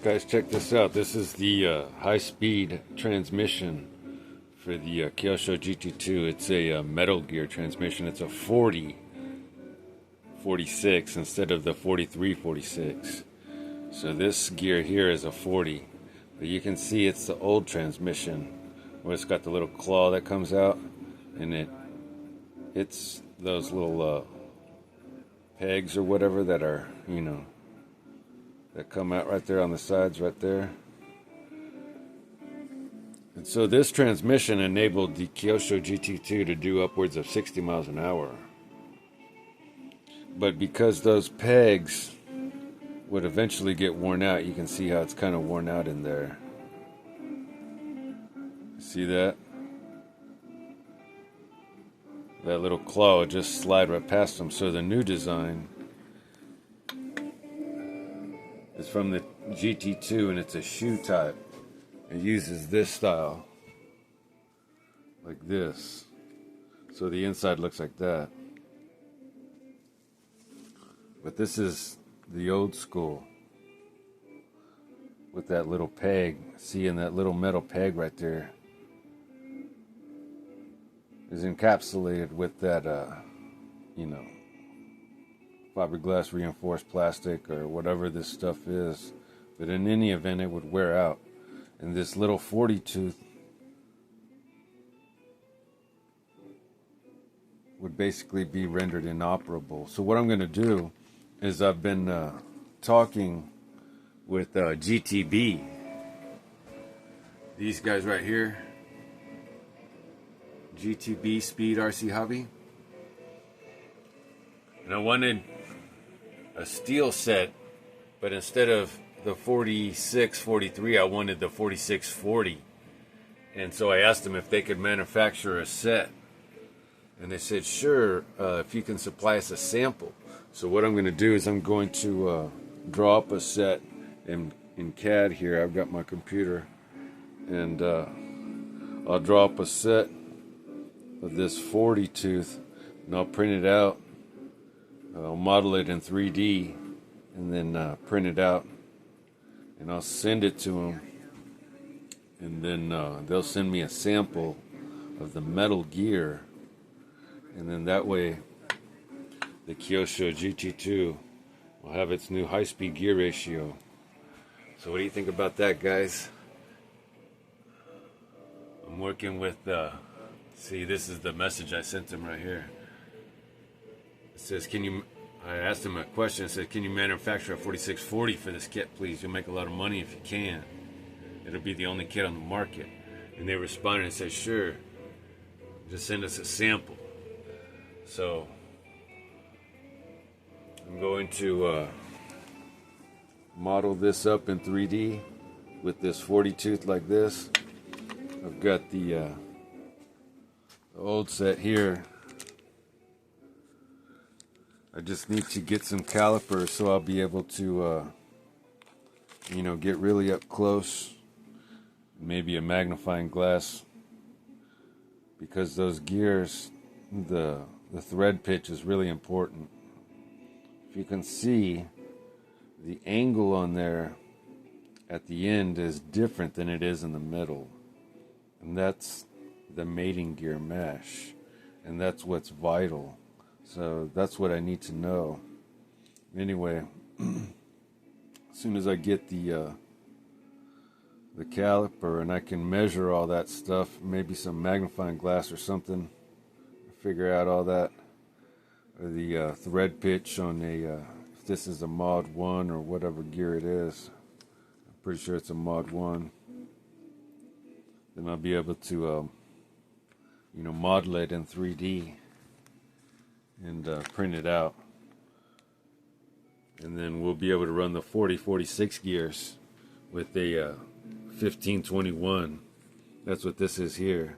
Guys, check this out. This is the high-speed transmission for the Kyosho GT2. It's a metal gear transmission. It's a 40-46 instead of the 43-46. So this gear here is a 40. But you can see it's the old transmission where it's got the little claw that comes out, and it's those little pegs or whatever that are, that come out right there on the sides right there. And so this transmission enabled the Kyosho GT2 to do upwards of 60 miles an hour. But because those pegs would eventually get worn out, you can see how it's kind of worn out in there. See that? That little claw would just slide right past them. So the new design is from the GT2, and it's a shoe type. It uses this style, like this. So the inside looks like that. But this is the old school with that little peg. Seeing that little metal peg right there is encapsulated with that, fiberglass reinforced plastic or whatever this stuff is. But in any event, it would wear out. And this little 40 tooth would basically be rendered inoperable. So what I'm going to do is I've been talking with GTB. These guys right here. GTB Speed RC Hobby. And I wanted a steel set, but instead of the 46-43, I wanted the 46-40. And so I asked them if they could manufacture a set. And they said, sure, if you can supply us a sample. So what I'm going to do is I'm going to draw up a set in CAD here. I've got my computer. And I'll draw up a set of this 40 tooth. And I'll print it out. I'll model it in 3D. And then print it out. And I'll send it to them. And then they'll send me a sample of the metal gear. And then that way, the Kyosho GT2 will have its new high-speed gear ratio. So what do you think about that, guys? I'm working with, see, this is the message I sent them right here. It says, I asked him a question. It said, can you manufacture a 4640 for this kit, please? You'll make a lot of money if you can. It'll be the only kit on the market. And they responded and said, sure. Just send us a sample. So I'm going to model this up in 3D with this 40 tooth like this. I've got the old set here. I just need to get some calipers so I'll be able to get really up close. Maybe a magnifying glass, because those gears, the thread pitch is really important. If you can see, the angle on there at the end is different than it is in the middle. And that's the mating gear mesh. And that's what's vital. So that's what I need to know. Anyway, as soon as I get the caliper and I can measure all that stuff, maybe some magnifying glass or something, figure out all that, or the thread pitch on if this is a mod 1 or whatever gear it is. I'm pretty sure it's a mod 1. Then I'll be able to model it in 3D and print it out. And then we'll be able to run the 40-46 gears with a 1521. That's what this is here.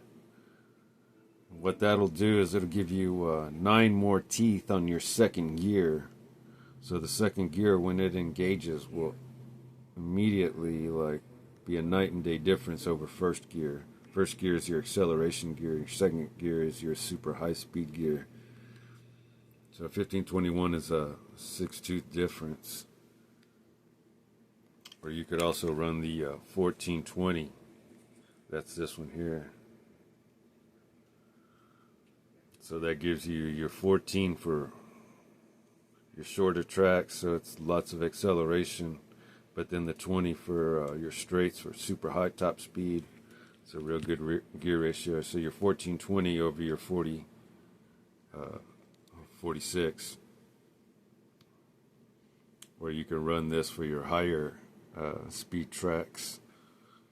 What that'll do is it'll give you 9 more teeth on your second gear. So the second gear, when it engages, will immediately be a night and day difference over first gear. First gear is your acceleration gear. Your second gear is your super high speed gear. So 1521 is a 6 tooth difference. Or you could also run the 1420. That's this one here. So that gives you your 14 for your shorter tracks, so it's lots of acceleration. But then the 20 for your straights for super high top speed. It's a real good gear ratio. So your 1420 over your 46. Or you can run this for your higher speed tracks,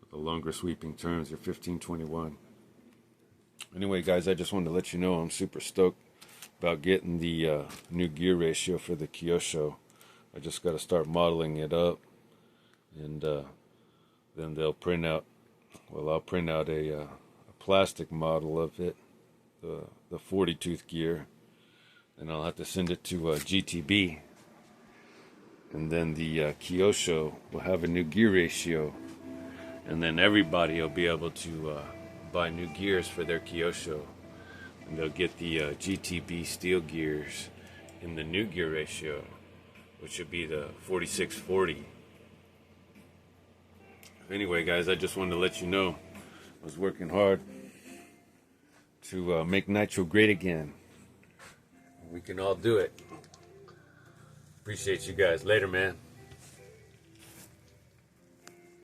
with the longer sweeping turns, your 1521. Anyway, guys, I just wanted to let you know I'm super stoked about getting the new gear ratio for the Kyosho. I just got to start modeling it up, and then they'll print out, well, I'll print out a plastic model of it, the 40 tooth gear, and I'll have to send it to GTB, and then the Kyosho will have a new gear ratio, and then everybody will be able to buy new gears for their Kyosho, and they'll get the GTB steel gears in the new gear ratio, which would be the 4640. Anyway, guys, I just wanted to let you know I was working hard to make nitro great again. We can all do it. Appreciate you guys. Later, man.